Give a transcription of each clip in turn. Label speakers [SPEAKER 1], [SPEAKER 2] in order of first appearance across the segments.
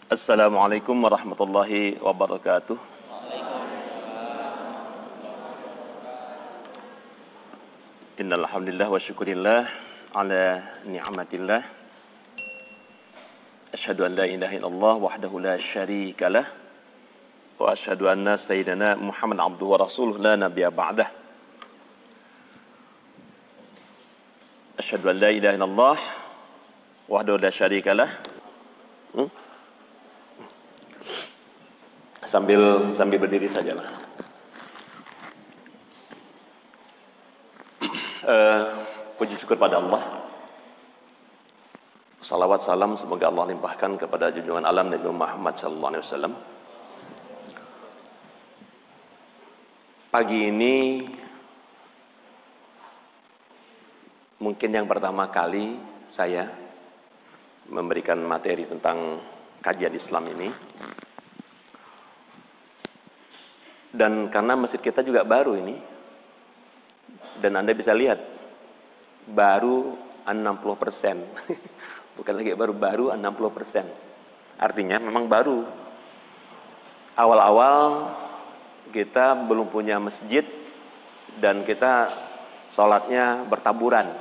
[SPEAKER 1] Assalamualaikum warahmatullahi wabarakatuh. Innal hamdalillah wa syukurillah ala ni'matillah. Asyhadu an la ilaha illallah wahdahu la syarikalah wa asyhadu anna sayyidina Muhammad abduhu wa rasuluhu la nabiyya ba'dah. Asyhadu an la ilaha illallah wahdahu la syarikalah. Sambil berdiri sajalah. Puji syukur pada Allah. Salawat salam semoga Allah limpahkan kepada junjungan alam Nabi Muhammad sallallahu alaihi wasallam. Pagi ini mungkin yang pertama kali saya memberikan materi tentang kajian Islam ini. Dan karena masjid kita juga baru ini, dan Anda bisa lihat, baru 60%. Bukan lagi baru 60%. Artinya memang baru. Awal-awal kita belum punya masjid, dan kita sholatnya bertaburan.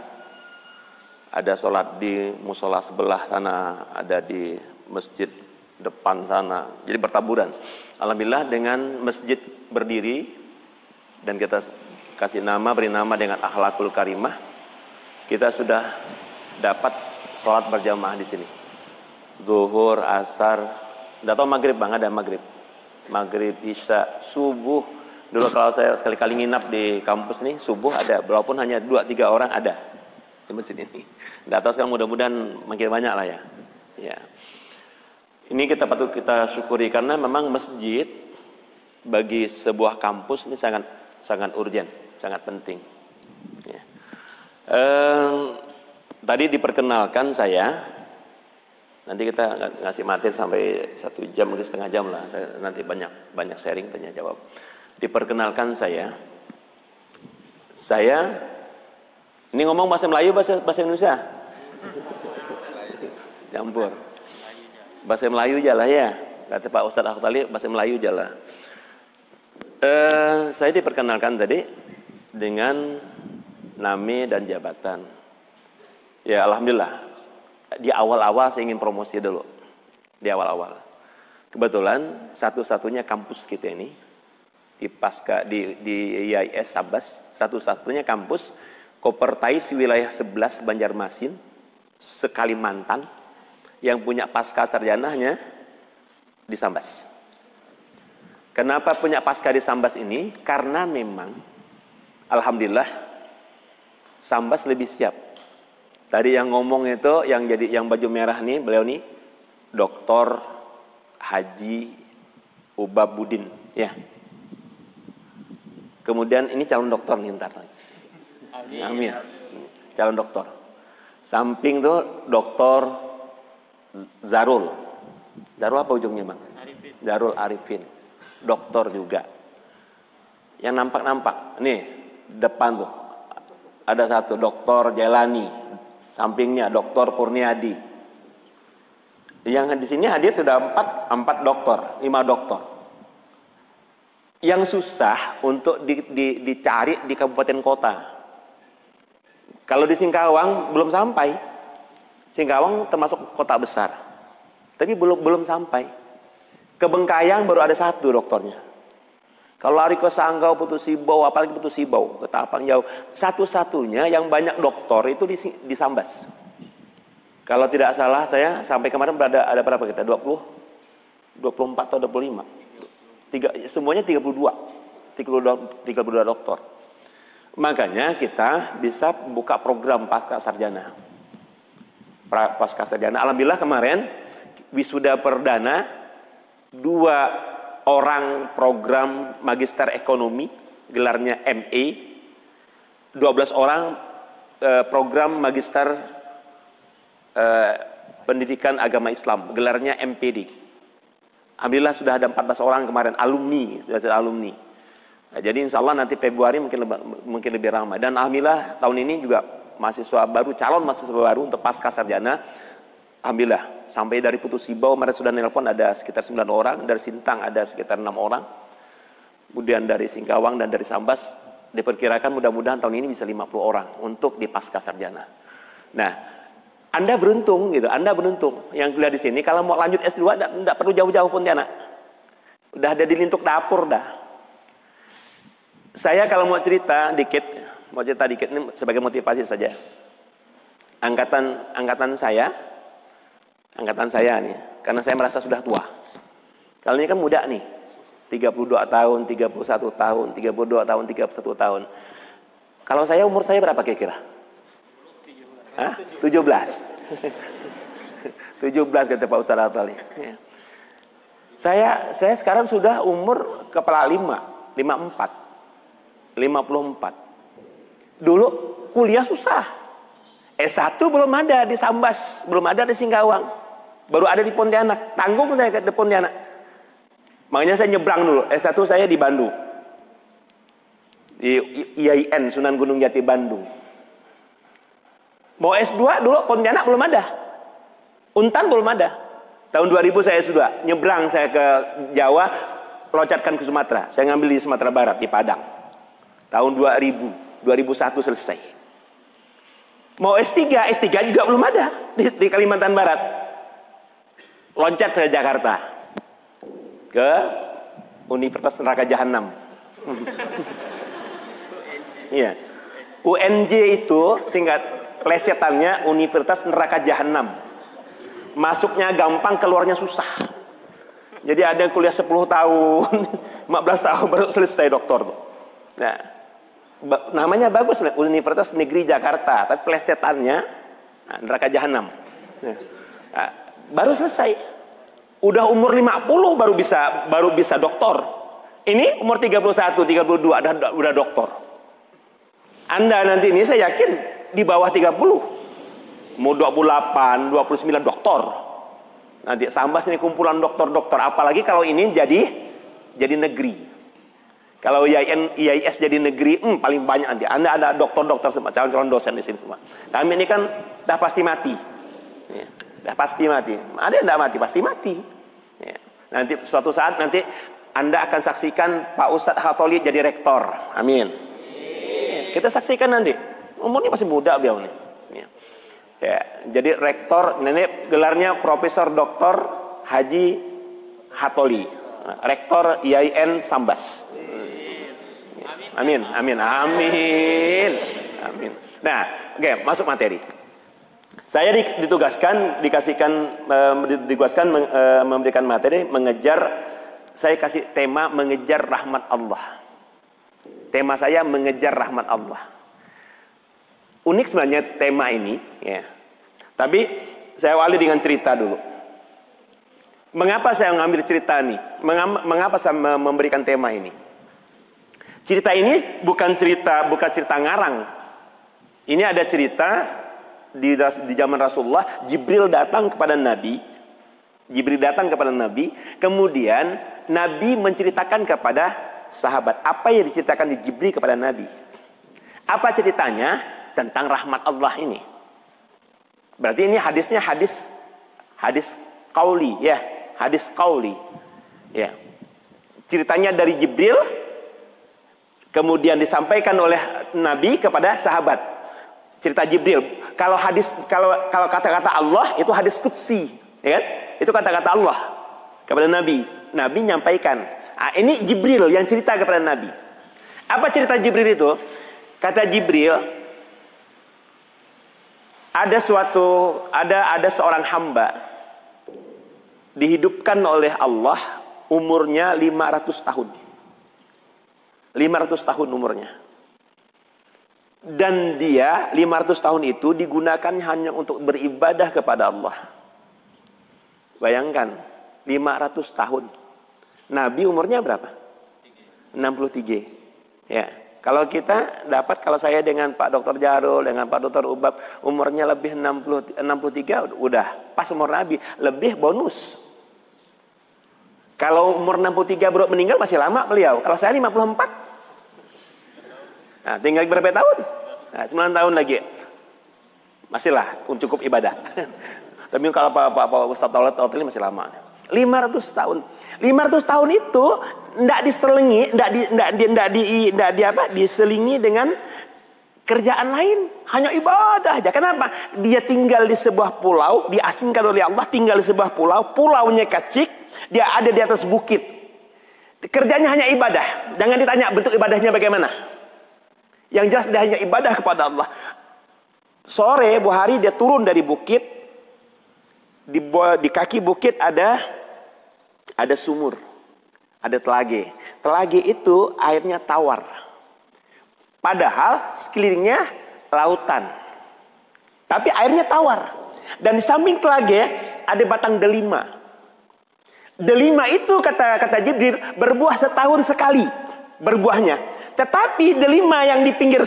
[SPEAKER 1] Ada sholat di musola sebelah sana, ada di masjid depan sana, jadi bertaburan. Alhamdulillah dengan masjid berdiri dan kita beri nama dengan akhlakul karimah, kita sudah dapat sholat berjamaah di sini. Zuhur, asar, enggak tahu maghrib bang, ada maghrib, isya, subuh. Dulu kalau saya sekali-kali nginap di kampus nih, subuh ada, walaupun hanya 2-3 orang ada di masjid ini. Enggak tahu sekarang, mudah-mudahan makin banyak lah ya. Ya. Ini patut kita syukuri karena memang masjid bagi sebuah kampus ini sangat urgent, sangat penting. Ya. Tadi diperkenalkan saya, nanti kita ngasih materi sampai 1 jam, mungkin setengah jam lah. Saya nanti banyak sharing, tanya jawab. Diperkenalkan saya ini ngomong bahasa Melayu, bahasa Indonesia, campur. Bahasa Melayu jalah ya, kata Pak Ustadz Akhtali, bahasa Melayu jalah. Saya diperkenalkan tadi dengan nami dan jabatan. Ya Alhamdulillah, di awal-awal saya ingin promosi dulu. Di awal-awal. Kebetulan satu-satunya kampus kita ini, di IAIS Sabas, satu-satunya kampus Kopertais wilayah 11 Banjarmasin, se-Kalimantan, yang punya pasca sarjananya di Sambas. Kenapa punya pasca di Sambas ini? Karena memang alhamdulillah Sambas lebih siap. Tadi yang ngomong itu yang baju merah nih, beliau nih Dr. Haji Ubabudin ya. Kemudian ini calon doktor nih ntar lagi. Amin. Calon doktor. Samping tuh Dr. Zarul apa ujungnya bang? Zarul Arifin, doktor juga. Yang nampak nih depan tuh ada satu Dr. Jelani, sampingnya Dr. Purniadi. Yang di sini hadir sudah 4 doktor, 5 doktor. Yang susah untuk dicari di kabupaten kota. Kalau di Singkawang belum sampai. Singkawang termasuk kota besar, tapi belum sampai. Ke Bengkayang baru ada 1 dokternya. Kalau lari ke Sanggau, Putus Sibau, apalagi Putus Sibau, ke Tapang jauh, satu-satunya yang banyak dokter itu di Sambas. Kalau tidak salah saya sampai kemarin ada berapa kita? 24 atau 25? Semuanya 32 dokter. Makanya kita bisa buka program pasca sarjana. Alhamdulillah kemarin wisuda perdana 2 orang program magister ekonomi gelarnya MA, 12 orang program magister pendidikan agama Islam gelarnya MPD. Alhamdulillah sudah ada 14 orang kemarin alumni. Nah, jadi insya Allah nanti Februari mungkin lebih ramai. Dan alhamdulillah tahun ini juga calon mahasiswa baru untuk pasca sarjana Alhamdulillah, sampai dari Putus Sibau, kemarin sudah nelpon ada sekitar 9 orang, dari Sintang ada sekitar 6 orang, kemudian dari Singkawang dan dari Sambas, diperkirakan mudah-mudahan tahun ini bisa 50 orang untuk di pasca sarjana. Nah, Anda beruntung gitu, Anda beruntung yang kuliah di sini. Kalau mau lanjut S2, tidak perlu jauh-jauh Pontianak. Udah ada di lintuk dapur dah. Saya kalau mau cerita dikit ini sebagai motivasi saja. Angkatan saya nih, karena saya merasa sudah tua. Kalau ini kan muda nih, 32 tahun, 31 tahun, 32 tahun, 31 tahun. Kalau saya umur saya berapa kira-kira? 17. 17 kata Pak Ustadz Atali. Ya. Saya sekarang sudah umur kepala 54. Dulu kuliah susah. S1 belum ada di Sambas, belum ada di Singkawang. Baru ada di Pontianak. Tanggung saya ke Pontianak. Makanya saya nyebrang dulu. S1 saya di Bandung. Di IAIN Sunan Gunung Jati Bandung. Mau S2 dulu Pontianak belum ada. Untan belum ada. Tahun 2000 saya sudah nyebrang saya ke Jawa, loncatkan ke Sumatera. Saya ngambil di Sumatera Barat di Padang. Tahun 2001 selesai. Mau S3 juga belum ada di Kalimantan Barat. Loncat ke Jakarta, ke Universitas Neraka Jahanam. Iya. UNJ itu singkat plesetannya Universitas Neraka Jahanam. Masuknya gampang, keluarnya susah. Jadi ada yang kuliah 10 tahun, 15 tahun baru selesai doktor tuh. Nah, namanya bagus, Universitas Negeri Jakarta, tapi plesetannya Neraka Jahanam. Nah, baru selesai. Udah umur 50 baru bisa doktor. Ini umur 31, 32 udah doktor. Anda nanti ini saya yakin di bawah 30. Mau 28, 29 doktor. Nanti Sambas ini kumpulan dokter-dokter, apalagi kalau ini jadi negeri. Kalau IAIS jadi negeri, paling banyak nanti. Anda ada dokter-dokter semua, calon-calon dosen di sini semua. Kami ini kan dah pasti mati. Ya. Dah pasti mati. Ada yang tidak mati, pasti mati. Ya. Nanti suatu saat nanti Anda akan saksikan Pak Ustadz Hatoli jadi rektor. Amin. Ya. Kita saksikan nanti. Umurnya masih muda beliau nih. Ya. Ya. Jadi rektor, nenek gelarnya Profesor Dr. Haji Hatoli. Rektor IAIN Sambas. Amin. Amin. Amin. Amin. Nah, oke, masuk materi. Saya ditugaskan memberikan materi saya kasih tema mengejar rahmat Allah. Tema saya mengejar rahmat Allah. Unik sebenarnya tema ini, ya. Tapi saya awali dengan cerita dulu. Mengapa saya mengambil cerita ini? Mengapa saya memberikan tema ini? Cerita ini bukan cerita ngarang. Ini ada cerita di zaman Rasulullah. Jibril datang kepada Nabi, kemudian Nabi menceritakan kepada sahabat apa yang diceritakan di Jibril kepada Nabi. Apa ceritanya tentang rahmat Allah ini? Berarti ini hadisnya hadis qauli, ya, hadis qauli. Ya. Ceritanya dari Jibril kemudian disampaikan oleh Nabi kepada sahabat. Cerita Jibril. Kalau kata-kata Allah itu hadis qudsi, ya kan? Itu kata-kata Allah kepada Nabi. Nabi nyampaikan. Ini Jibril yang cerita kepada Nabi. Apa cerita Jibril itu? Kata Jibril, ada seorang hamba dihidupkan oleh Allah umurnya 500 tahun. 500 tahun umurnya. Dan dia 500 tahun itu digunakan hanya untuk beribadah kepada Allah. Bayangkan 500 tahun. Nabi umurnya berapa? 63. Ya. Kalau kalau saya dengan Pak Dr. Jarul, dengan Pak Dr. Ubab, umurnya lebih 63 udah pas umur Nabi, lebih bonus. Kalau umur 63 baru meninggal masih lama beliau. Kalau saya 54. Nah, tinggal berapa tahun? Nah, 9 tahun lagi. Masihlah cukup ibadah. Tapi kalau Pak Ustaz Taulat masih lama. 500 tahun. 500 tahun itu enggak diselingi, diselingi dengan kerjaan lain, hanya ibadah aja. Kenapa? Dia tinggal di sebuah pulau, diasingkan oleh Allah, tinggal di sebuah pulau, pulaunya kecil, dia ada di atas bukit. Kerjanya hanya ibadah. Jangan ditanya bentuk ibadahnya bagaimana. Yang jelas dia hanya ibadah kepada Allah. Sore, hari dia turun dari bukit. Di kaki bukit ada sumur, ada telage. Telage itu airnya tawar. Padahal sekelilingnya lautan. Tapi airnya tawar. Dan di samping telage ada batang delima. Delima itu kata Jibril berbuah setahun sekali berbuahnya. Tetapi delima yang di pinggir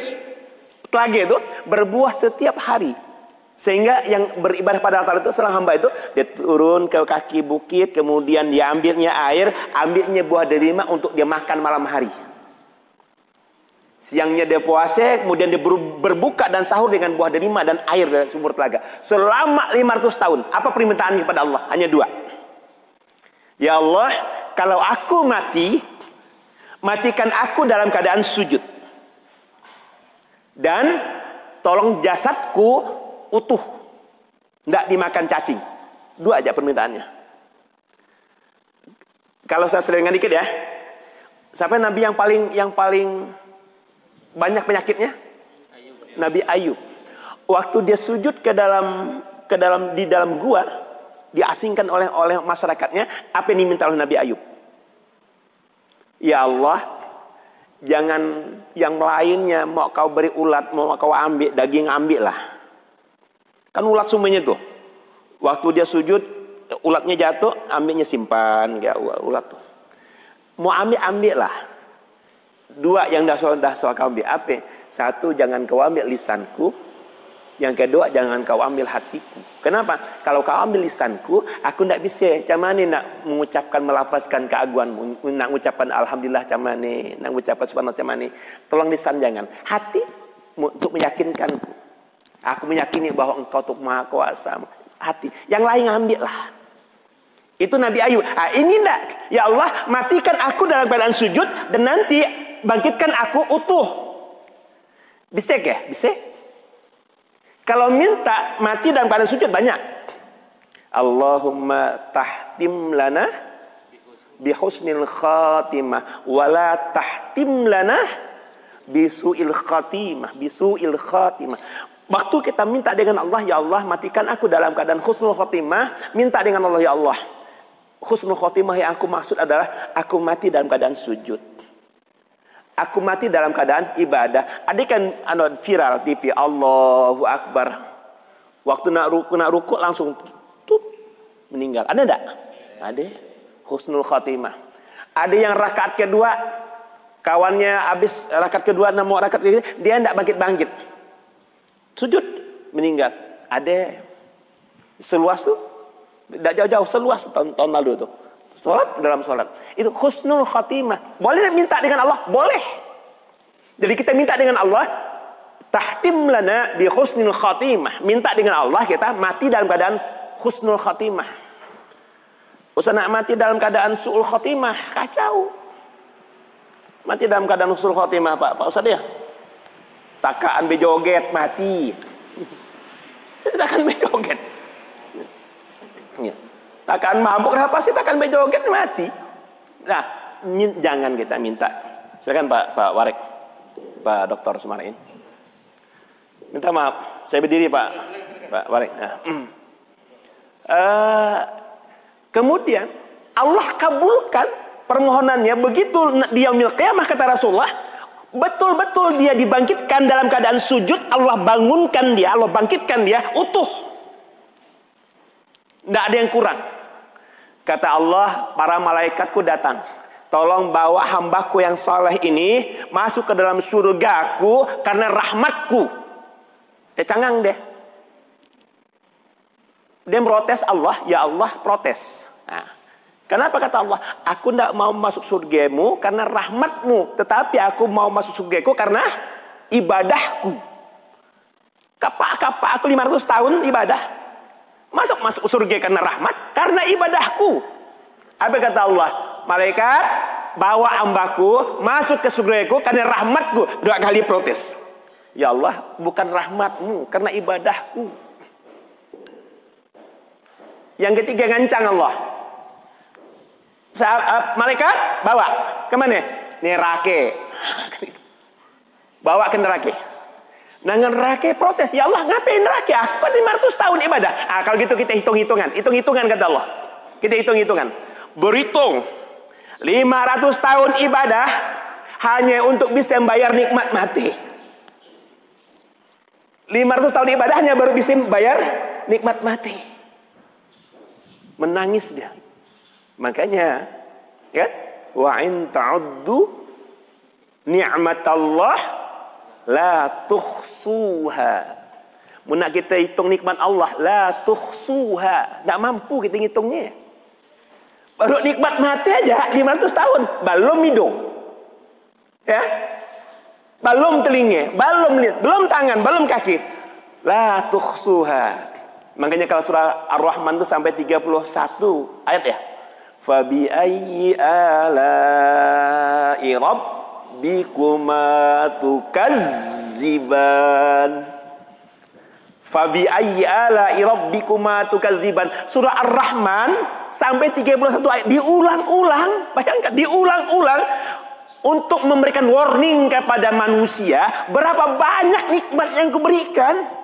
[SPEAKER 1] telage itu berbuah setiap hari. Sehingga yang beribadah pada Allah itu seorang hamba itu dia turun ke kaki bukit, kemudian dia ambilnya air, ambilnya buah delima untuk dia makan malam hari. Siangnya dia puasa, kemudian dia berbuka dan sahur dengan buah delima dan air dari sumur telaga. Selama 500 tahun. Apa permintaannya kepada Allah? Hanya 2. Ya Allah, kalau aku mati, matikan aku dalam keadaan sujud. Dan tolong jasadku utuh, tidak dimakan cacing. 2 aja permintaannya. Kalau saya selingan dikit ya, siapa Nabi yang paling banyak penyakitnya? Nabi Ayub. Waktu dia sujud di dalam gua, diasingkan oleh masyarakatnya, apa yang diminta oleh Nabi Ayub? Ya Allah, jangan yang lainnya mau kau beri ulat, mau kau ambil daging, ambil lah. Kan ulat semuanya tuh. Waktu dia sujud, ulatnya jatuh, ambilnya simpan, ya ulat tuh. Mau ambil lah. 2 yang dah soal kau ambil. Apa? 1, jangan kau ambil lisanku. Yang kedua, jangan kau ambil hatiku. Kenapa? Kalau kau ambil lisanku, aku tidak bisa. Macam mana nak mengucapkan, melafazkan keagunganmu, nak mengucapkan alhamdulillah macam mana, nak mengucapkan subhanallah macam mana. Tolong lisan jangan. Hati untuk meyakinkanku. Aku meyakini bahwa engkau untuk maha kuasa. Hati. Yang lain ambillah. Itu Nabi Ayub. Ini enggak. Ya Allah, matikan aku dalam keadaan sujud dan nanti bangkitkan aku utuh. Bisa ya? Bisa? Kalau minta mati dalam keadaan sujud banyak. Allahumma tahtim lana bihusnil khatimah wala tahtim lana bisu'il khatimah. Bisu'il khatimah. Waktu kita minta dengan Allah, ya Allah matikan aku dalam keadaan husnul khatimah. Minta dengan Allah, ya Allah, husnul khatimah yang aku maksud adalah aku mati dalam keadaan sujud. Aku mati dalam keadaan ibadah. Ada kan viral TV, Allahu Akbar. Waktu nak ruku langsung tup, meninggal. Ada enggak? Ada. Husnul khatimah. Ada yang rakaat kedua, kawannya habis rakaat kedua, mau rakaat kedua, dia enggak bangkit-bangkit. Sujud, meninggal. Ada. Seluas tuh. Enggak jauh-jauh, seluas tahun lalu tuh. Sholat dalam sholat. Itu husnul khatimah. Boleh minta dengan Allah? Boleh. Jadi kita minta dengan Allah, tahtim lana bi husnul khatimah. Minta dengan Allah kita mati dalam keadaan husnul khatimah. Usah nak mati dalam keadaan su'ul khatimah, kacau. Mati dalam keadaan husnul khatimah, Pak Ustaz ya. Takaan bejoget mati. Takaan bejoget. Ya. Takkan mabuk, kenapa sih takkan bejoget mati? Nah, jangan kita minta. Silakan Pak Warek, Pak Dr. Sumarain. Minta maaf, saya berdiri Pak Warek. Nah. Kemudian Allah kabulkan permohonannya. Begitu di yaumil qiyamah kata Rasulullah, betul-betul dia dibangkitkan dalam keadaan sujud. Allah bangunkan dia, Allah bangkitkan dia utuh. Tidak ada yang kurang. Kata Allah, para malaikatku datang. Tolong bawa hambaku yang saleh ini masuk ke dalam surgaku karena rahmatku. Dia cangang deh. Dia protes Allah, ya Allah protes. Nah, kenapa kata Allah? Aku tidak mau masuk surgamu karena rahmatmu. Tetapi aku mau masuk surgaku karena ibadahku. Kapa aku 500 tahun ibadah.
[SPEAKER 2] Masuk surga karena rahmat, karena ibadahku. Apa kata Allah? Malaikat, bawa hambaku masuk ke surgaku karena rahmatku. 2 kali protes. Ya Allah, bukan rahmatmu, karena ibadahku. Yang ketiga ngancang Allah. Malaikat bawa kemana? Neraka. Bawa ke neraka. Nah neraka protes, ya Allah ngapain neraka? Aku kan 500 tahun ibadah. Kalau gitu kita hitung-hitungan. Hitung-hitungan kata Allah. Kita hitung-hitungan. Berhitung 500 tahun ibadah hanya untuk bisa membayar nikmat mati. 500 tahun ibadah hanya baru bisa bayar nikmat mati. Menangis dia. Makanya kan, wa in ta'uddu ni'matallah la tuhsuha. Mun nak kita hitung nikmat Allah, la tuhsuha. Tak mampu kita hitungnya. Baru nikmat mati aja 500 tahun, belum hidung. Ya? Belum telinga, belum lihat, belum tangan, belum kaki. La tuhsuha. Makanya kalau surah Ar-Rahman itu sampai 31 ayat ya. Fabi ayyi ala'i rabbikuma tukazziban. Fabi ayyi ala'i rabbikuma tukazziban. Surah Ar-Rahman sampai 31 ayat diulang-ulang. Bayangkan, diulang-ulang untuk memberikan warning kepada manusia berapa banyak nikmat yang kuberikan.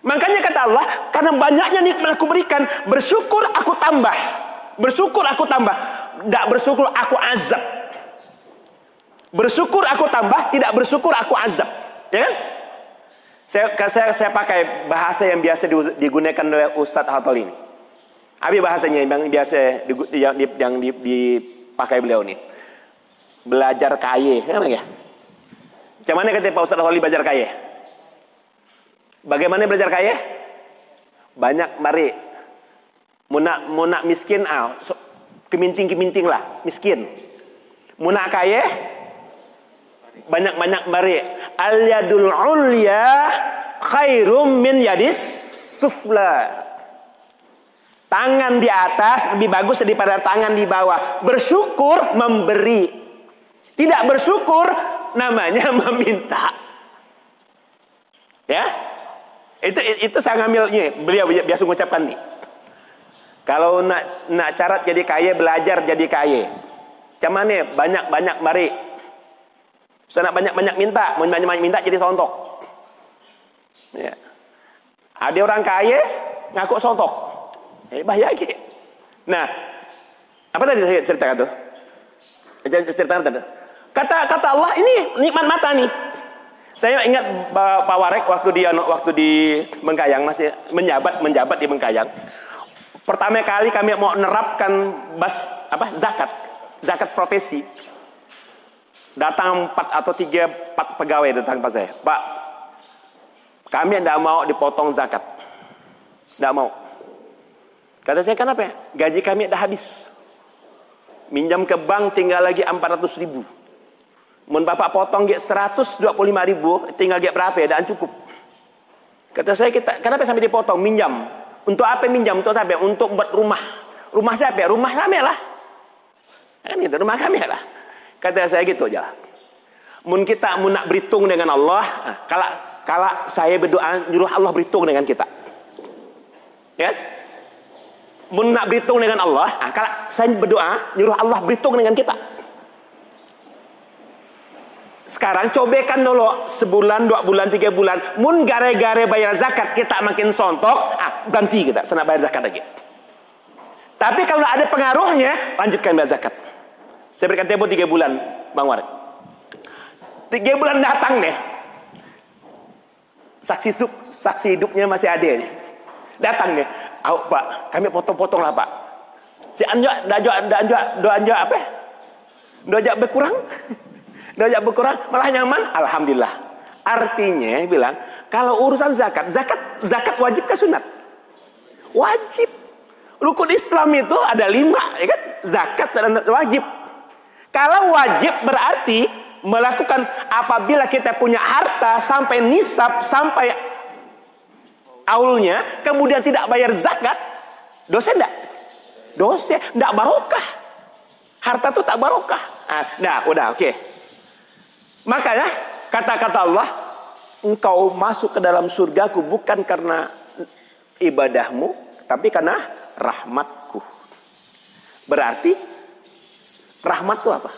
[SPEAKER 2] Makanya kata Allah, karena banyaknya nikmat aku berikan, bersyukur aku tambah. Bersyukur aku tambah. Tidak bersyukur aku azab. Bersyukur aku tambah, tidak bersyukur aku azab. Ya kan? Saya pakai bahasa yang biasa digunakan oleh Ustadz Hatol ini. Abi bahasanya yang biasa dipakai beliau ini. Belajar kaya. Ya? Macam mana kata Pak Ustadz Hatol belajar kaya? Bagaimana belajar kaya? Banyak mari. Munak miskin, keminting lah, miskin. Munak kaya, banyak mari. Al yadul ulya khairum min yadis sufla. Tangan di atas lebih bagus daripada tangan di bawah. Bersyukur memberi. Tidak bersyukur namanya meminta. Ya? Itu saya ngambilnya. Beliau biasa mengucapkan nih. Kalau nak syarat jadi kaya, belajar jadi kaya. Macam mana? Banyak mari. Saya nak banyak minta, mau banyak minta jadi sontok. Ya. Ada orang kaya ngaku sontok. Bahaya gitu. Nah, apa tadi saya ceritakan tuh? Ceritakan tadi. Kata Allah, ini nikmat mata nih. Saya ingat Pak Warek waktu di Bengkayang, masih menjabat di Bengkayang. Pertama kali kami mau menerapkan zakat profesi. Datang 4 atau 4 pegawai datang ke saya. Pak, kami tidak mau dipotong zakat. Tidak mau. Kata saya, kenapa? Gaji kami dah habis. Minjam ke bank tinggal lagi 400.000. Mun bapak potong 125.000, tinggal berapa ya? Dan cukup. Kata saya, kenapa sampai dipotong? Minjam. Untuk apa minjam? Untuk apa? Untuk buat rumah. Rumah siapa? Rumah kami lah. Kan itu rumah kami lah. Kata saya gitu aja. Mun kita nak berhitung dengan Allah, kalau saya berdoa nyuruh Allah berhitung dengan kita. Ya? Mun nak berhitung dengan Allah, kalau saya berdoa nyuruh Allah berhitung dengan kita. Sekarang cobakan dulu sebulan, 2 bulan, 3 bulan. Mun gare-gare bayar zakat kita makin sontok, ganti kita, sana bayar zakat lagi. Tapi kalau ada pengaruhnya, lanjutkan bayar zakat. Saya berikan tempo 3 bulan, Bang Warek. 3 bulan datang deh. Saksi hidupnya masih ada nih. Datang nih. Pak, kami potong-potong lah Pak. Si anjak, doa apa? Doa berkurang. Doa berkurang, malah nyaman. Alhamdulillah. Artinya bilang, kalau urusan zakat wajib ke sunat? Wajib. Rukun Islam itu ada 5, ya kan? Zakat dan wajib. Kalau wajib berarti melakukan apabila kita punya harta sampai nisab, sampai aulnya, kemudian tidak bayar zakat, dosa enggak? Dosa, enggak barokah. Harta itu tak barokah. Nah, udah oke. Makanya kata-kata Allah, engkau masuk ke dalam surgaku bukan karena ibadahmu, tapi karena rahmatku. Berarti rahmat itu apa?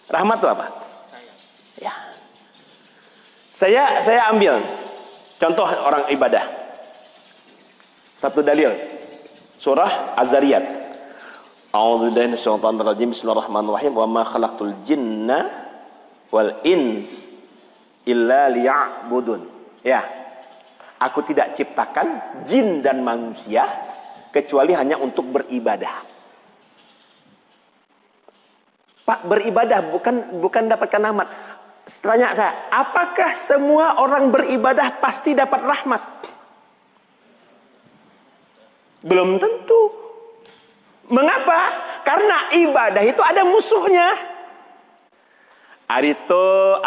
[SPEAKER 2] Rahmat itu apa? Ya. Saya ambil contoh orang ibadah. Satu dalil. Surah Az-Zariyat. A'udzubillahi minasyaitonir rajim. Bismillahirrahmanirrahim. Wa ma khalaqtul jinna wal ins illa liya'budun. Ya. Aku tidak ciptakan jin dan manusia kecuali hanya untuk beribadah. Pak, beribadah bukan dapatkan rahmat. Tanya saya, apakah semua orang beribadah pasti dapat rahmat? Belum tentu. Mengapa? Karena ibadah itu ada musuhnya. Arito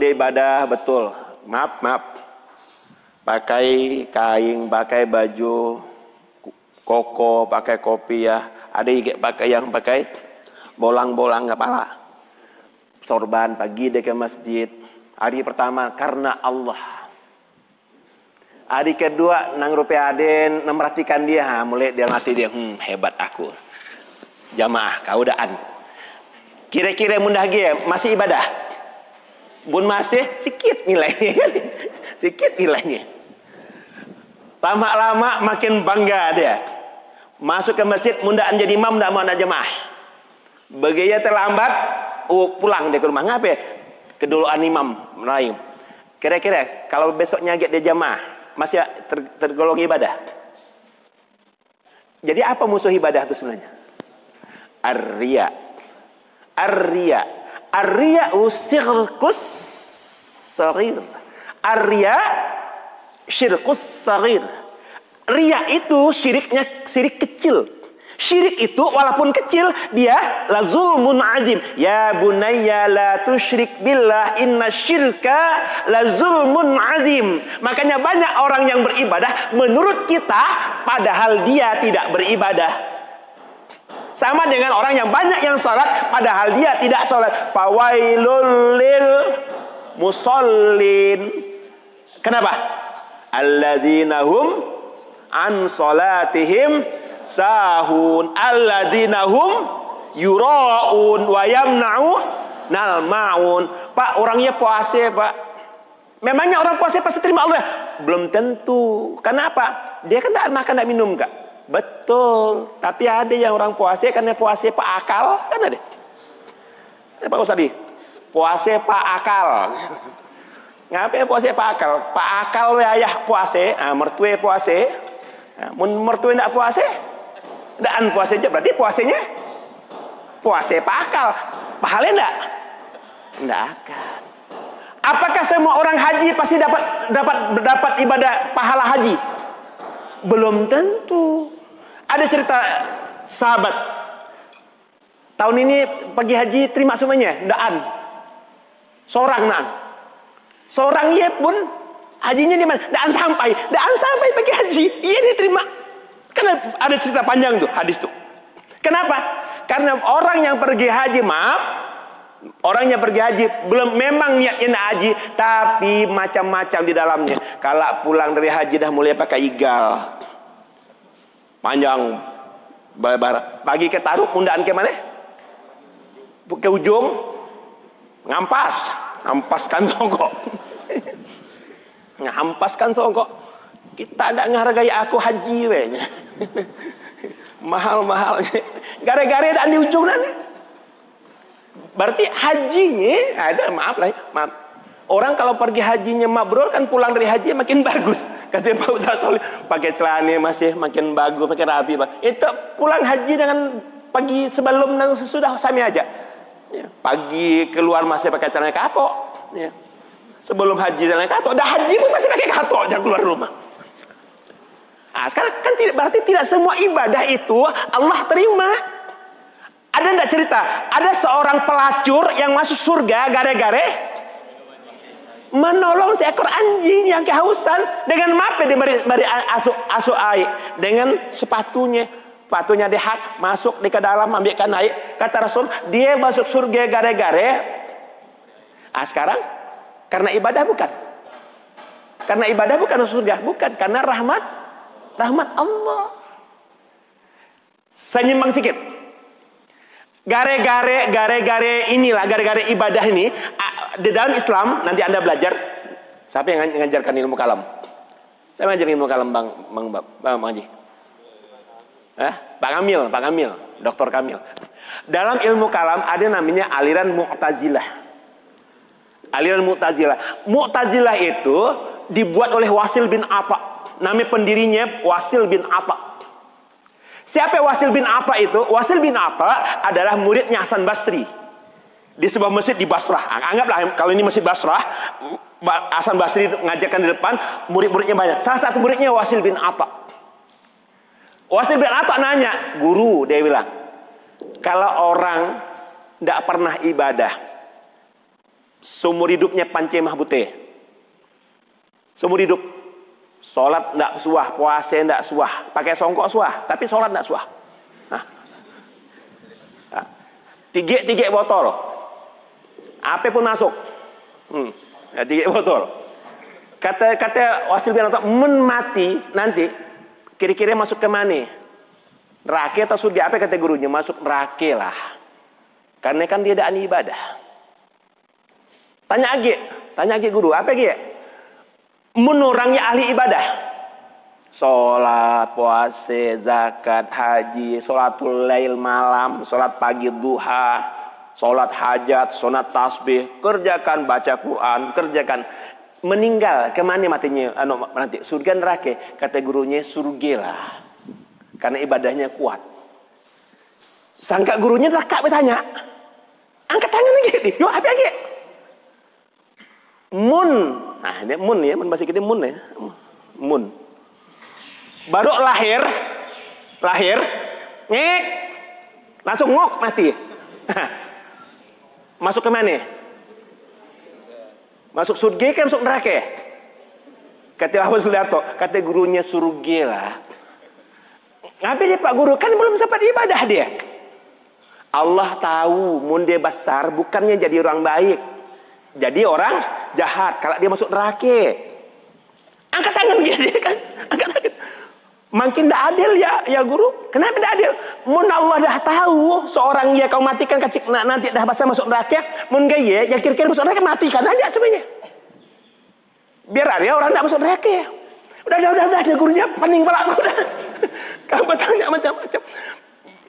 [SPEAKER 2] dia ibadah betul. Maaf. Pakai kain, pakai baju koko, pakai kopiah. Ada yang pakai bolang-bolang kepala. Sorban, pagi dia ke masjid. Hari pertama karena Allah. Hari kedua nang rupiah aden merhatikan dia, mulai dia mati dia, hebat aku. Jamaah kaudaan. Kira-kira mundah dia masih ibadah. Bun masih sikit nilainya. Sikit nilainya. Lama-lama makin bangga dia. Masuk ke masjid mundaan jadi imam, tidak mau nak jamaah. Begitu terlambat, pulang dia ke rumah. Ngapa? Keduluan imam meraih. Kira-kira kalau besoknya dia jamaah, masih tergolong ibadah. Jadi apa musuh ibadah itu sebenarnya? Ar-riya. Ar-riya syirkus saghir. Ar-riya syirkus saghir. Riya itu syirik kecil. Syirik itu walaupun kecil, dia la zulmun azim. Ya bunayya la tusyrik billah inna syirka la zulmun azim. Makanya banyak orang yang beribadah menurut kita padahal dia tidak beribadah. Sama dengan orang yang banyak yang salat padahal dia tidak salat. Fawailul lil musallin. Kenapa? Alladzina hum an salatihim sahun, alladzina hum yura'un wa yamna'u nal ma'un. Pak, orangnya puasa, Pak. Memangnya orang puasa pasti terima Allah? Belum tentu. Kenapa? Dia kan tidak makan, tidak minum, Kak. Betul. Tapi ada yang orang puasa karena puasa pak akal, kan ada. Pak Ustadi, puasa pak akal. Ngapain puasa pak akal? Pak akal ayah puasa, mertua puasa. Mertua tidak puasa, dan puasa aja berarti puasanya puasa pak akal. Pahalnya enggak? Enggak akan. Apakah semua orang haji pasti dapat ibadah pahala haji? Belum tentu. Ada cerita sahabat tahun ini pergi haji terima semuanya, ndaan. Seorang ia pun hajinya di mana? Ndaan sampai pergi haji, ia diterima. Karena ada cerita panjang tuh hadis tuh. Kenapa? Karena orang yang pergi haji, orang yang pergi haji belum memang niatnya nak haji, tapi macam-macam di dalamnya. Kalau pulang dari haji dah mulai pakai igal. Panjang pagi ke Taruk, undaan ke mana? Ke ujung ngampaskan songkok. Ngampaskan songkok. Kita tidak menghargai aku haji wehnya. Mahal-mahal. Gara-gara ada di ujung nanti. Berarti hajinya ada, maaf. Orang kalau pergi hajinya mabrur kan pulang dari haji makin bagus. Kata Pak Ustaz Tolib, pakai celana masih makin bagus, makin rapi, Pak. Itu pulang haji dengan pagi sebelum dan sesudah sami aja. Ya, pagi keluar masih pakai celana katok. Ya. Sebelum haji celana katok, dah haji pun masih pakai katok jangan keluar rumah. Nah, sekarang kan berarti tidak semua ibadah itu Allah terima. Ada enggak cerita? Ada seorang pelacur yang masuk surga gara-gara menolong seekor anjing yang kehausan dengan apa dia beri asup air dengan sepatunya. Sepatunya dihak masuk di ke dalam ambilkan air. Kata Rasul, dia masuk surga gara-gara. Sekarang karena ibadah bukan? Karena ibadah bukan surga, bukan, karena rahmat Allah. Saya nyimbang sedikit. Gare-gare inilah, gare-gare ibadah ini di dalam Islam. Nanti Anda belajar. Siapa yang mengajarkan ilmu kalam? Saya mengajar ilmu kalam Bang Haji. Pak Kamil, Dr. Kamil. Dalam ilmu kalam ada namanya aliran Mu'tazilah. Aliran Mu'tazilah. Mu'tazilah itu dibuat oleh Wasil bin Atha. Nama pendirinya Wasil bin Atha. Siapa Wasil bin Atha itu? Wasil bin Atha adalah muridnya Hasan Basri di sebuah masjid di Basrah. Anggaplah kalau ini masjid Basrah, Hasan Basri ngajarkan di depan, murid-muridnya banyak. Salah satu muridnya Wasil bin Atha. Wasil bin Atha nanya, guru, dia bilang, kalau orang tidak pernah ibadah, seumur hidupnya panci mahbute, seumur hidup, sholat tidak suah, puasa tidak suah, pakai songkok suah, tapi sholat tidak suah. Tiga botol, apa pun masuk, tiga botol. Kata Wasil bin Atha, mati nanti. Kira-kira masuk ke mana? Neraka atau surga? Apa kata gurunya? Masuk neraka lah. Karena kan dia ada ibadah. Tanya lagi guru, apa lagi? Menurangnya ahli ibadah. Sholat, puasa, zakat, haji, sholatul lail malam, sholat pagi duha, sholat hajat, sholat tasbih, kerjakan baca Quran, kerjakan. Meninggal kemana matinya? Nanti surga neraka. Kata gurunya surga lah, karena ibadahnya kuat. Sangka gurunya neraka bertanya, angkat tangan lagi, yuk apa lagi? Mun, ini mun ya, mun bahasa kita mun ya, mun. Baru lahir, ngek, langsung ngok mati. Masuk ke mana? Masuk surga kan masuk neraka? Kata Wasil bin Atha, kata gurunya surga lah. Ngapain dia Pak Guru? Kan belum sempat ibadah dia. Allah tahu mun dia besar bukannya jadi orang baik, jadi orang jahat. Kalau dia masuk neraka, angkat tangan dia kan, angkat tangan. Makin tidak adil ya guru. Kenapa tidak adil? Mun Allah dah tahu seorang kau matikan kacik nanti dah basah masuk neraka, mun gaya yang kira-kira masuk neraka matikan aja sebenarnya. Biar ada orang tidak masuk neraka. Udah gurunya paning pelaku dah. Kau bertanya macam-macam.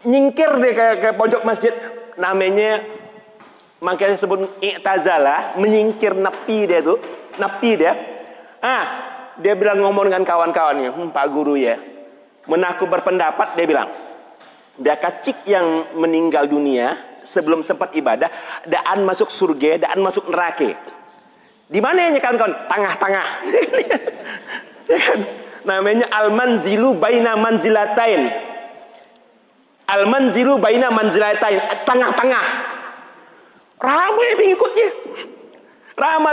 [SPEAKER 2] Nyingkir dia ke pojok masjid, namanya makanya sebut i'tazalah, menyingkir, nepi dia. Dia bilang ngomong dengan kawan-kawannya, Pak Guru ya, menaku berpendapat, dia bilang, dia kacik yang meninggal dunia sebelum sempat ibadah, daan masuk surga, daan masuk neraka. Di mana ya kawan-kawan? Tengah-tengah. Namanya al-manzilu baina manzilatain. Al-manzilu baina manzilatain, tengah-tengah. Ramai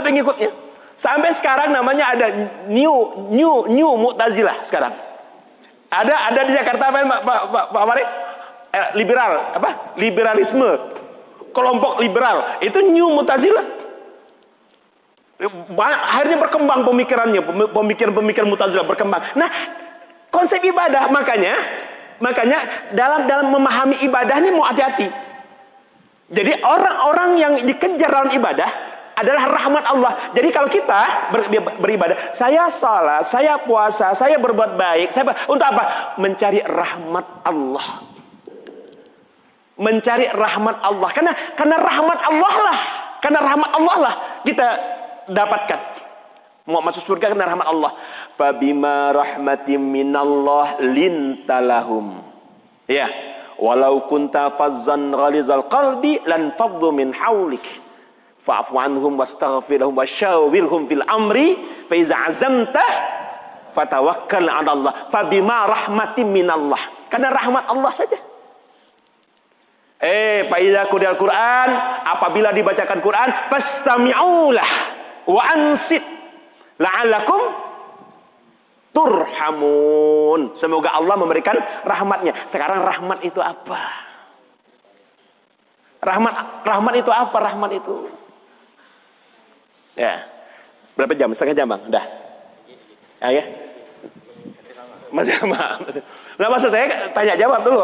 [SPEAKER 2] pengikutnya. Sampai sekarang namanya ada new Mu'tazilah sekarang. Ada di Jakarta Pak Mari, liberal liberalisme, kelompok liberal itu new Mu'tazilah. Akhirnya berkembang pemikirannya, pemikiran Mu'tazilah berkembang. Nah, konsep ibadah makanya dalam memahami ibadah ini mau hati-hati. Jadi orang-orang yang dikejar dalam ibadah adalah rahmat Allah. Jadi kalau kita beribadah, saya salat, saya puasa, saya berbuat baik, untuk apa? Mencari rahmat Allah. Mencari rahmat Allah. Karena rahmat Allah lah kita dapatkan. Mau masuk surga karena rahmat Allah. Fabima rahmatim minallah lintalahum. Ya, walau kunta fazzan ghalizal qalbi lan faddu min hawlik. Fa'fu anhum wastaghfir lahum wasyawirhum fil amri fa iza azamta fatawakkal 'ala Allah. Fabima rahmatim minallah. Karena rahmat Allah saja. Fa iza quri'al Qur'an, apabila dibacakan Quran, fastami'ulah wa ansit la'allakum turhamun. Semoga Allah memberikan rahmatnya. Sekarang rahmat itu apa? Rahmat itu apa? Rahmat itu. Ya. Berapa jam? Setengah jam, Bang? Udah. Ya. Masih lama. Nah, maksud saya tanya jawab dulu.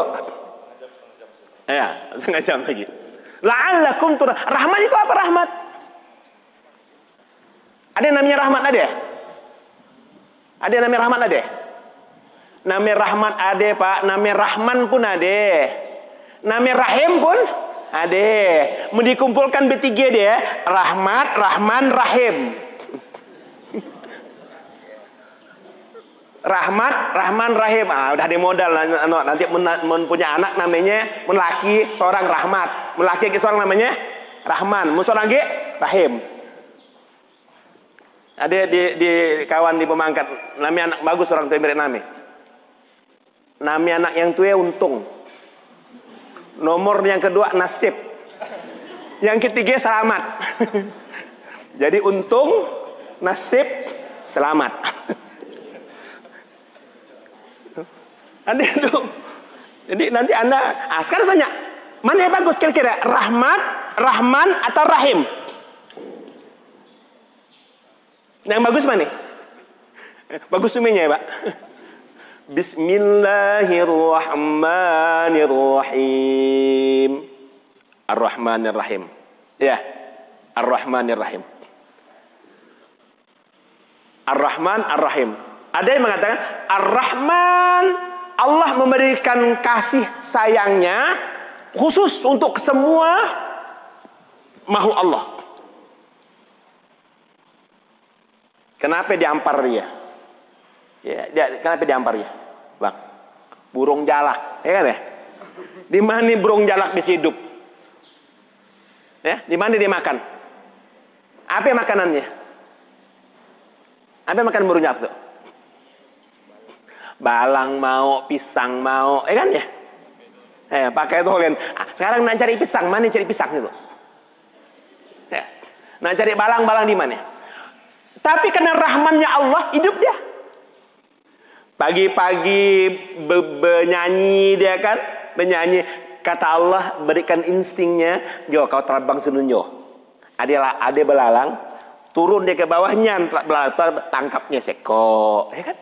[SPEAKER 2] Ya, setengah jam lagi. La'allakum turhamun. Rahmat itu apa rahmat? Ada yang namanya rahmat ada ya? Ada yang namanya rahmat ada? Namanya rahmat ada, Pak. Namanya rahman pun ada. Namanya rahim pun ada. Mau dikumpulkan bertiga dia. Rahmat, rahman, rahim. Rahmat, rahman, rahim. Udah ada modal. Nanti punya anak namanya melaki seorang rahmat. Melaki seorang namanya rahman. Seorang lagi rahim. Ada di kawan di Pemangkat, namanya anak bagus orang tua mirip nami. Nami anak yang tua untung. Nomor yang kedua nasib. Yang ketiga selamat. Jadi untung, nasib, selamat. Ada itu. Jadi nanti Anda, sekarang tanya, mana yang bagus kira-kira? Rahmat, Rahman atau Rahim? Yang bagus mana? Bagus semuanya ya, Pak. Bismillahirrahmanirrahim. Ar-Rahmanirrahim. Ya, Ar-Rahmanirrahim. Ar-Rahman, Ar-Rahim. Ada yang mengatakan Ar-Rahman, Allah memberikan kasih sayangnya khusus untuk semua makhluk Allah. Kenapa diampar dia? Kenapa diampar dia? Bang, burung jalak, ya kan ya? Di mana burung jalak bisa hidup? Ya, di mana dia makan? Apa makanannya? Apa makan burung jalak tuh? Balang mau, pisang mau, ya kan ya? Pakai tolen. Sekarang nak cari pisang, mana cari pisang itu? Ya. Nak cari balang di mana? Tapi karena rahmannya Allah, hidup dia. Pagi-pagi bernyanyi dia kan, bernyanyi. Kata Allah berikan instingnya, yo kau terbang senunyo. Ada belalang, turun dia ke bawahnya, belalang tangkapnya seko, ya kan?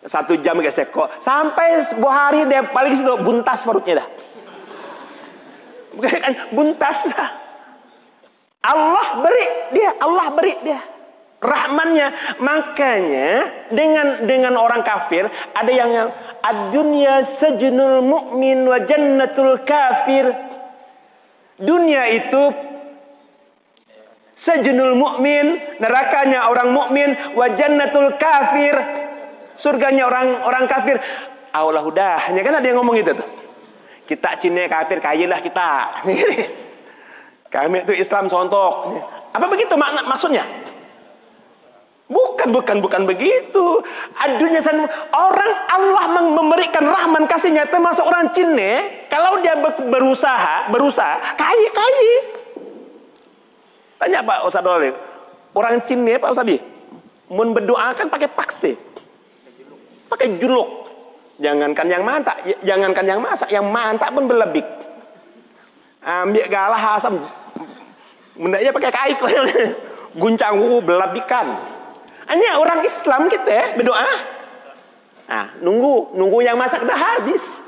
[SPEAKER 2] 1 jam ke seko, sampai sebuah hari dia paling situ buntas perutnya dah. Bukan kan buntas dah. Allah beri dia. Rahmannya. Makanya dengan orang kafir ada yang ad-dunya sajnul mu'min wa jannatul kafir. Dunia itu sajnul mu'min, nerakanya orang mukmin, wa jannatul kafir, surganya orang kafir. Allah udahnya kan ada yang ngomong itu tuh. Kita Cina kafir kayalah kita. Kami itu Islam sontok. Apa begitu maksudnya? Bukan begitu. Adunya orang Allah memberikan rahman kasihnya termasuk orang Cina. Kalau dia berusaha kaya. Tanya Pak Ustaz Dolin, orang Cina Pak Ustaz mun berdoa kan pakai pakse, pakai juluk. Jangankan yang masak, yang mantak pun berlebih. Ambil galah asam, mendaknya pakai kaik, guncang berlebihkan. Hanya orang Islam kita berdoa. Nunggu yang masak dah habis.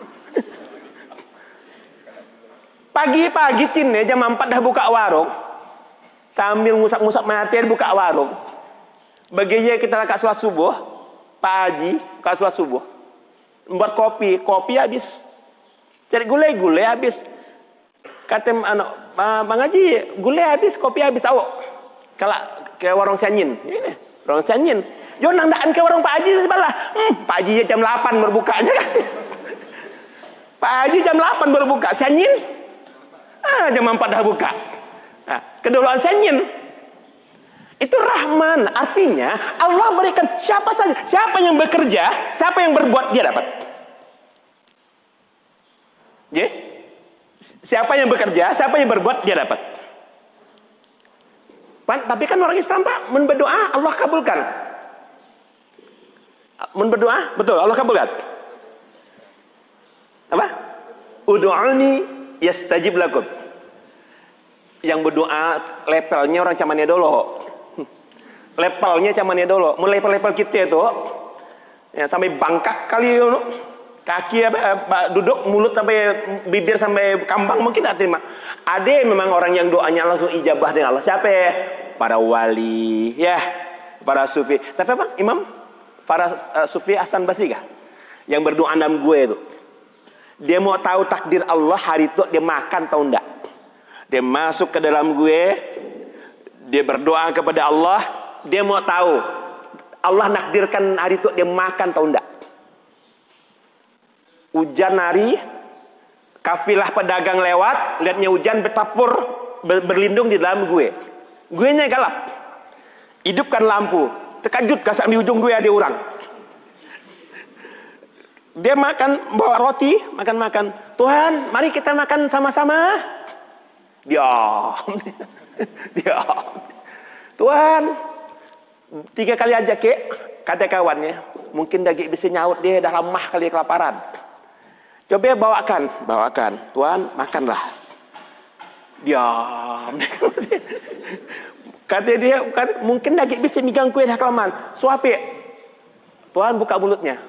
[SPEAKER 2] Pagi-pagi Cina jam 4 dah buka warung. Sambil ngusap-ngusap mati buka warung. Begitu kita lakukan sholat subuh, Pak Haji lakukan sholat subuh. Buat kopi habis. Cari gulai habis. Kata Bang Haji, gulai habis, kopi habis. Awak kalau ke warung Sianyin, ini warung Sianyin. Jo nang daan ke warung Pak Haji sebelah. Pak Haji jam 8 berbukanya kan. Pak Haji jam 8 berbuka, Sianyin jam 4 dah buka. Keduluan Sianyin. Itu rahman, artinya Allah berikan siapa saja, siapa yang bekerja, siapa yang berbuat dia dapat. Siapa yang bekerja, siapa yang berbuat dia dapat. Tapi kan orang Islam Pak, berdoa Allah kabulkan. Berdoa betul Allah kabulkan. Apa? Ud'uni yastajib lakum. Yang berdoa levelnya orang camannya dulu. Levelnya camannya dulu. Mulai level kita itu ya, sampai bangkak kali kaki duduk, mulut sampai bibir sampai kambang mungkin tidak terima. Ada memang orang yang doanya langsung ijabah dengan Allah. Siapa ya? Para wali, ya, para sufi. Siapa Bang? Imam? Para sufi Hasan Basri kah? Yang berdoa dalam gue itu. Dia mau tahu takdir Allah hari itu dia makan atau enggak. Dia masuk ke dalam gue, dia berdoa kepada Allah, dia mau tahu Allah nakdirkan hari itu dia makan atau enggak. Hujan hari, kafilah pedagang lewat, lihatnya hujan bertapur, berlindung di dalam gue. Guenya galap. Hidupkan lampu. Terkejut kasar di ujung gue ada orang. Dia makan, bawa roti, makan. Tuhan, mari kita makan sama-sama. Diam. Diam. Tuhan, 3 kali aja kata kawannya. Mungkin daging bisa nyaut dia dah lemah kali kelaparan. Coba bawakan. Tuhan, makanlah. Diam. Kata dia, mungkin daging bisa megang kue dah kelamaan. Suapi. Tuhan buka mulutnya.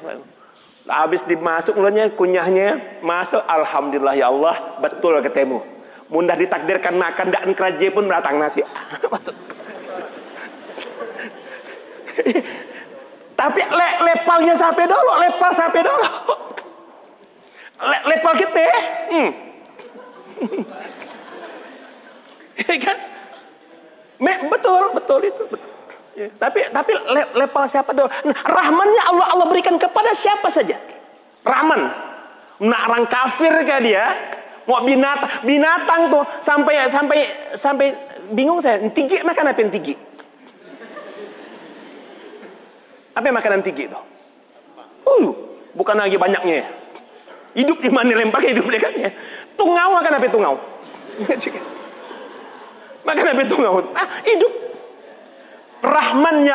[SPEAKER 2] Habis dimasuk mulutnya, kunyahnya masuk. Alhamdulillah ya Allah, betul ketemu. Mudah ditakdirkan makan dan keraja pun datang nasi. Masuk. Tapi levelnya sampai dulu, level kita. Kan? Betul itu betul. Ya, tapi level siapa dulu? Nah, rahmannya Allah berikan kepada siapa saja. Rahman. Nak orang kafir kah dia? Mau binatang tuh sampai bingung saya. Tigi makan apa yang tigi? Apa yang makanan tigi itu? Bukan lagi banyaknya. Hidup di mana lempar hidup dia kan ya. Tungau makan apa tungau? Makan apa tungau? Hidup. Rahmannya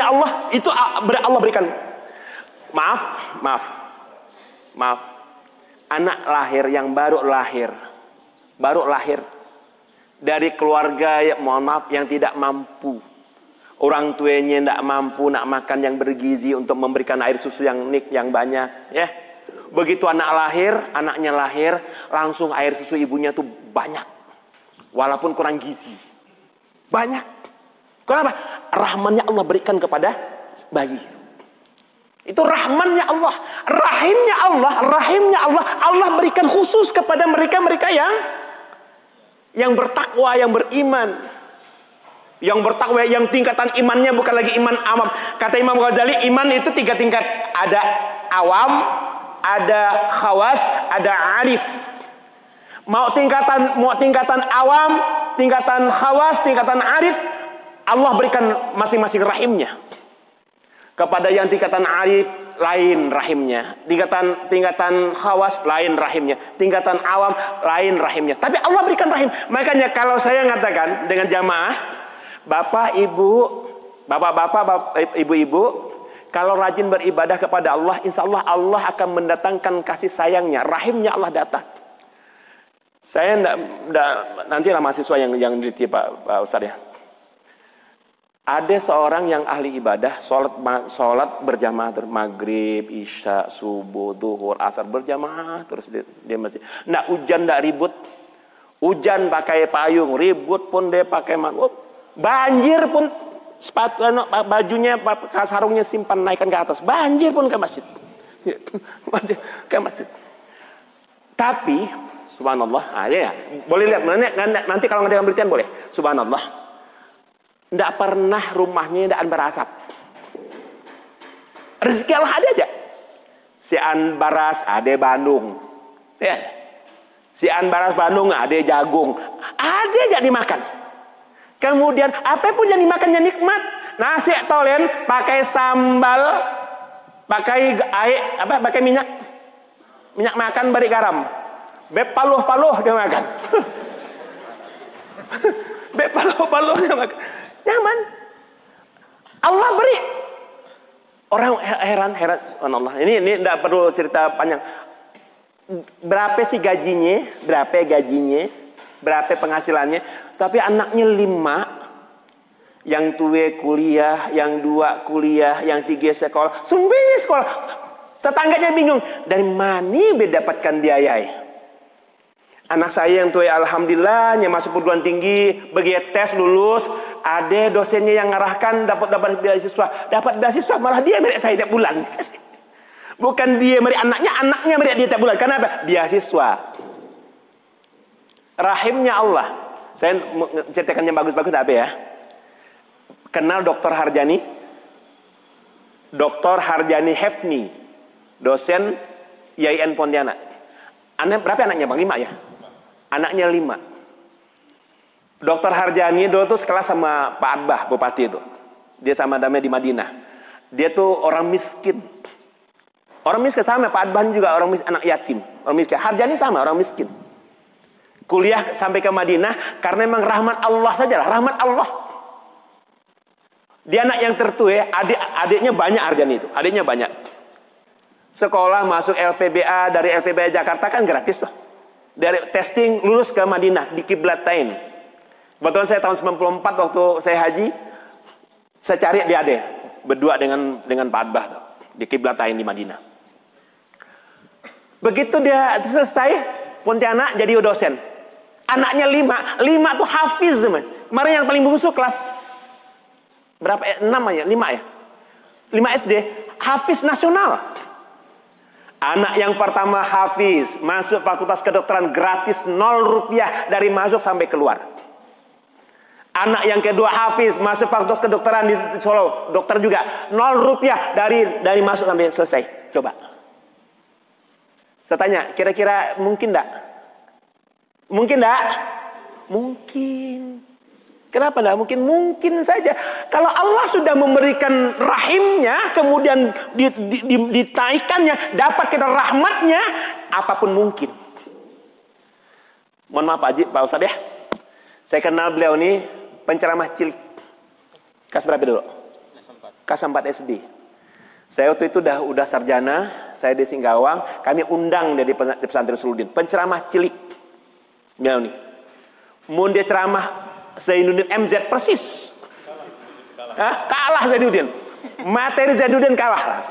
[SPEAKER 2] Allah itu Allah berikan. Maaf. Anak lahir yang baru lahir dari keluarga yang tidak mampu. Orang tuanya tidak mampu nak makan yang bergizi untuk memberikan air susu yang banyak, ya. Begitu anaknya lahir, langsung air susu ibunya tuh banyak. Walaupun kurang gizi. Banyak. Kenapa? Rahmannya Allah berikan kepada bayi. Itu rahmannya Allah. Rahimnya Allah. Allah berikan khusus kepada mereka-mereka yang bertakwa, yang beriman. Yang bertakwa, yang tingkatan imannya bukan lagi iman awam. Kata Imam Ghazali, iman itu 3 tingkat. Ada awam, ada khawas, ada arif. Mau tingkatan awam, tingkatan khawas, tingkatan arif, Allah berikan masing-masing rahimnya. Kepada yang tingkatan arif lain rahimnya, tingkatan khawas lain rahimnya, tingkatan awam lain rahimnya. Tapi Allah berikan rahim. Makanya kalau saya mengatakan dengan jamaah, bapak, ibu-ibu, kalau rajin beribadah kepada Allah, insya Allah Allah akan mendatangkan kasih sayangnya, rahimnya Allah datang. Saya nantilah mahasiswa yang diliti Pak Ustadz ya. Ada seorang yang ahli ibadah, sholat berjamaah terus, maghrib, isya, subuh, duhur, asar berjamaah terus dia masih. Nggak hujan, nggak ribut. Hujan pakai payung, ribut pun dia pakai banjir pun bajunya, sarungnya simpan naikkan ke atas. Banjir pun ke masjid. Ke masjid. Tapi subhanallah, ya, boleh lihat nanti kalau ada penelitian boleh. Subhanallah. Tidak pernah rumahnya tidak berasap. Rezeki Allah ada aja. Si Anbaras ada Bandung. Ya. Si Anbaras Bandung ada jagung. Ada aja dimakan. Kemudian apapun yang dimakannya nikmat. Nasi tolen pakai sambal, pakai air, pakai minyak makan beri garam. Paluh dia makan. Bek balon-balonnya nyaman. Allah beri. Orang heran, subhanallah. Ini enggak perlu cerita panjang. Berapa sih gajinya? Berapa gajinya? Berapa penghasilannya? Tapi anaknya 5. Yang tua kuliah, yang 2 kuliah, yang 3 sekolah. Semuanya sekolah. Tetangganya bingung. Dari mana dapatkan biaya? Anak saya yang tua alhamdulillah masuk perguruan tinggi, begitu tes lulus, ada dosennya yang ngarahkan dapat beasiswa, malah dia milik saya tiap bulan. Bukan dia milik anaknya milik dia tiap bulan. Kenapa? Beasiswa. Rahimnya Allah. Saya ceritakan yang bagus-bagus apa ya? Kenal Dr. Harjani? Dr. Harjani Hefni, dosen IAIN Pontianak. Berapa anaknya Bang? 5 ya? Anaknya 5. Dr. Harjani dulu tuh sekelas sama Pak Adbah, bupati itu. Dia sama damai di Madinah. Dia tuh orang miskin. Orang miskin sama Pak Adbah juga orang miskin, anak yatim, orang miskin. Harjani sama orang miskin. Kuliah sampai ke Madinah karena memang rahmat Allah sajalah, rahmat Allah. Dia anak yang tertua, adiknya banyak Harjani itu, adiknya banyak. Sekolah masuk LPBA, dari LPBA Jakarta kan gratis tuh. Dari testing lulus ke Madinah di Kiblatain. Kebetulan saya tahun 94 waktu saya haji, saya cari dia ada berdua dengan Pak Adbah tuh, di Kiblatain di Madinah. Begitu dia selesai Pontianak jadi dosen. Anaknya 5 tuh hafiz teman. Kemarin yang paling bungsu kelas berapa? 6 aja, 5 ya. 5 SD, hafiz nasional. Anak yang pertama hafiz, masuk fakultas kedokteran gratis 0 rupiah dari masuk sampai keluar. Anak yang kedua hafiz, masuk fakultas kedokteran di Solo, dokter juga 0 rupiah dari masuk sampai selesai. Coba. Saya tanya, kira-kira mungkin enggak? Mungkin enggak? Mungkin. Kenapa enggak mungkin? Mungkin saja. Kalau Allah sudah memberikan rahimnya, kemudian ditaikannya, dapat kita rahmatnya, apapun mungkin. Mohon maaf Pak Ustadz ya. Saya kenal beliau ini penceramah cilik. Kelas berapa dulu? Kelas 4 SD. Saya waktu itu udah sarjana, saya di Singkawang, kami undang dia di pesantren Suludin, penceramah cilik. Beliau nih. Mun dia ceramah Zainuddin MZ persis. Kalah Zainuddin. Materi Zainuddin kalah.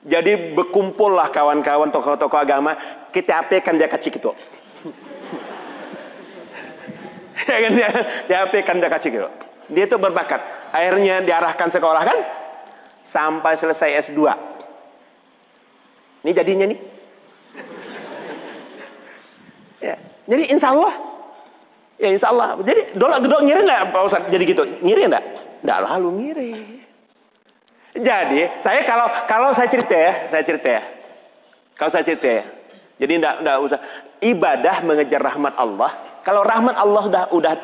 [SPEAKER 2] Jadi berkumpul lah kawan-kawan tokoh-tokoh agama, kita apekan dia kacik itu. Ya kan dia apekan dia kacik itu. Dia itu berbakat. Akhirnya diarahkan sekolah kan sampai selesai S2. Ini jadinya nih. Ya, jadi insya Allah. Ya insya Allah. Jadi dulu ngiri enggak Pak Ustadz jadi gitu? Ngiri enggak? Enggak lalu ngiri. Jadi saya kalau saya cerita ya. Kalau saya cerita ya. Jadi enggak usah ibadah mengejar rahmat Allah. Kalau rahmat Allah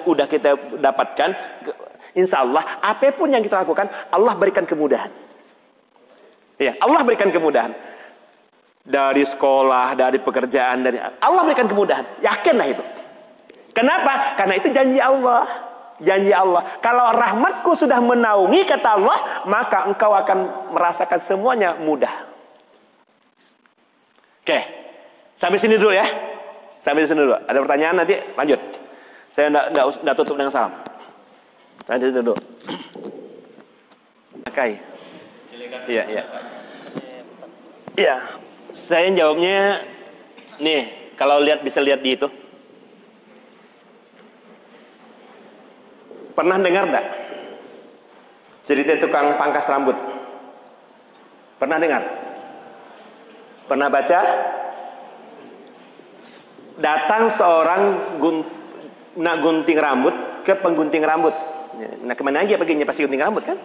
[SPEAKER 2] udah kita dapatkan, insya Allah apapun yang kita lakukan Allah berikan kemudahan. Ya, Allah berikan kemudahan. Dari sekolah, dari pekerjaan, dari Allah berikan kemudahan. Yakinlah itu. Kenapa? Karena itu janji Allah. Janji Allah. Kalau rahmatku sudah menaungi kata Allah, maka engkau akan merasakan semuanya mudah. Oke. Sampai sini dulu ya. Sampai sini dulu. Ada pertanyaan nanti lanjut. Saya enggak tutup dengan salam. Lanjut dulu. Oke. Iya. Iya. Saya jawabnya nih, kalau bisa lihat di itu. Pernah dengar enggak cerita tukang pangkas rambut? Pernah dengar? Pernah baca? Datang seorang nak gunting rambut ke penggunting rambut. Nah kemana lagi perginya, pasti gunting rambut kan?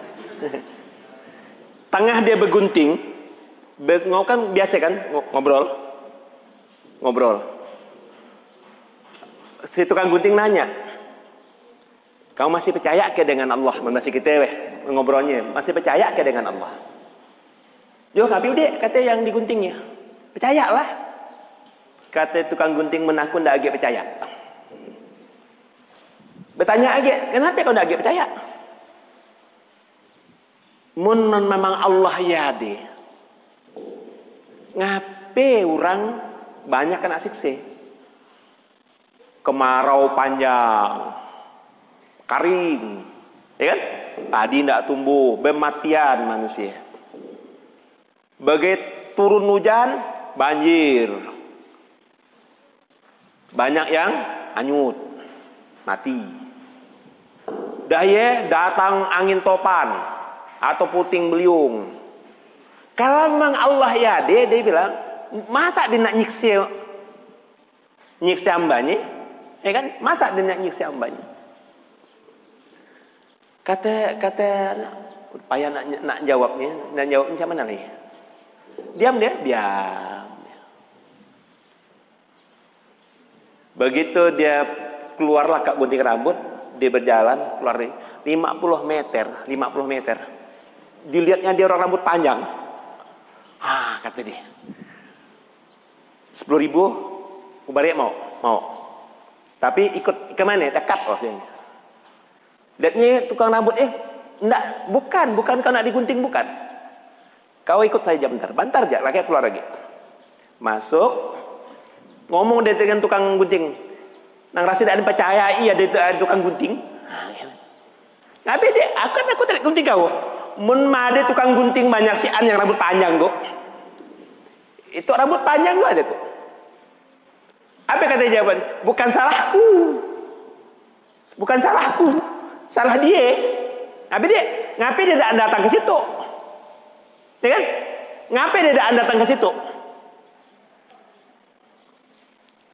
[SPEAKER 2] Tengah dia bergunting, kan biasa kan ngobrol. Si tukang gunting nanya, kau masih percaya ke dengan Allah? Masih kita ngobrolnya, masih percaya ke dengan Allah? Yo kapi udah kata yang diguntingnya, percayalah. Kata tukang gunting menakun dah agak percaya. Bertanya lagi, kenapa kau tidak percaya? Mun memang Allah ya deh. Ngape orang banyak kena siksa? Kemarau panjang, kering, ya kan? Padi tidak tumbuh, bematian manusia. Begitu turun hujan, banjir. Banyak yang hanyut, mati. Daya datang angin topan atau puting beliung. Kalau memang Allah ya dia bilang, masa dia nak nyiksa hambanya? Ya kan? Masa dia nak nyiksa hambanya? Kata payah nak jawabnya, macam mana lagi? Diam dia, diam. Begitu dia keluarlah kak gunting rambut, dia berjalan keluar 50 meter. Dilihatnya dia orang rambut panjang. Kata dia. 10.000 Mubarak mau. Tapi ikut ke mana? Dekat sini. Lihatnya tukang rambut, enggak, bukan kau nak digunting, bukan. Kau ikut saya bentar aja, lagi keluar lagi. Masuk, ngomong dia dengan tukang gunting. Nang rasa tidak percaya, iya dia tukang gunting. Tapi dia, aku tidak gunting kau. Mun ada tukang gunting banyak sian yang rambut panjang kok. Itu rambut panjang kok ada tuh. Apa kata jawaban? Bukan salahku. Salah dia. Ngapain dia tidak datang ke situ? Ya kan? Ngapain dia tidak datang ke situ?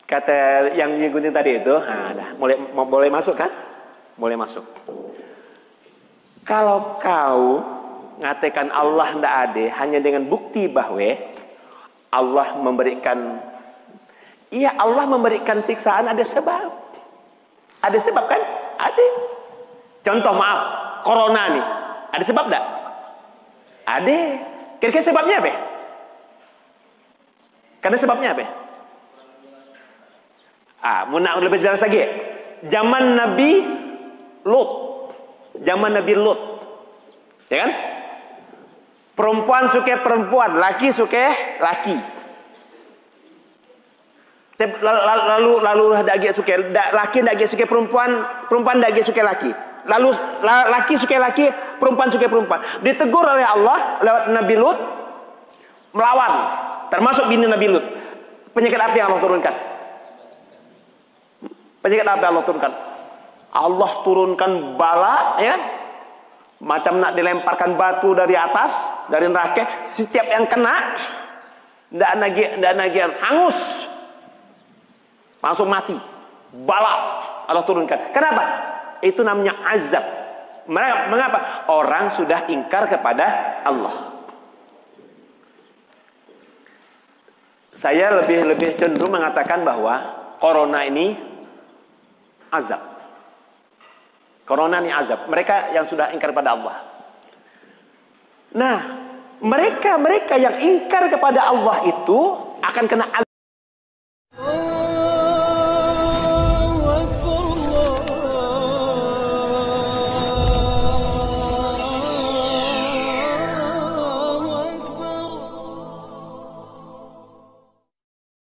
[SPEAKER 2] Kata yang gunting tadi itu, boleh masuk kan? Boleh masuk. Kalau kau ngatakan Allah tidak ada hanya dengan bukti bahwa Allah memberikan, Allah memberikan siksaan ada sebab. Ada sebab kan? Ada. Contoh maaf, corona nih, ada sebab tak? Ada. Kira-kira sebabnya apa? Karena sebabnya apa? Mau nak lebih jelas lagi. Zaman Nabi Lut. Ya kan? Perempuan suka perempuan, laki suka laki. Lalu laki suka laki, laki suka perempuan, perempuan laki suka laki. Lalu laki suka laki, perempuan suka perempuan. Ditegur oleh Allah lewat Nabi Lut, melawan, termasuk bini Nabi Lut. Penyakit apa yang Allah turunkan? Penyakit apa Allah turunkan? Allah turunkan bala, ya, macam nak dilemparkan batu dari atas, dari neraka. Setiap yang kena, tidak lagi hangus, langsung mati. Bala Allah turunkan. Kenapa? Itu namanya azab. Mengapa? Orang sudah ingkar kepada Allah. Saya lebih cenderung mengatakan bahwa corona ini azab. Corona ini azab. Mereka yang sudah ingkar kepada Allah. Nah, mereka yang ingkar kepada Allah itu akan kena azab.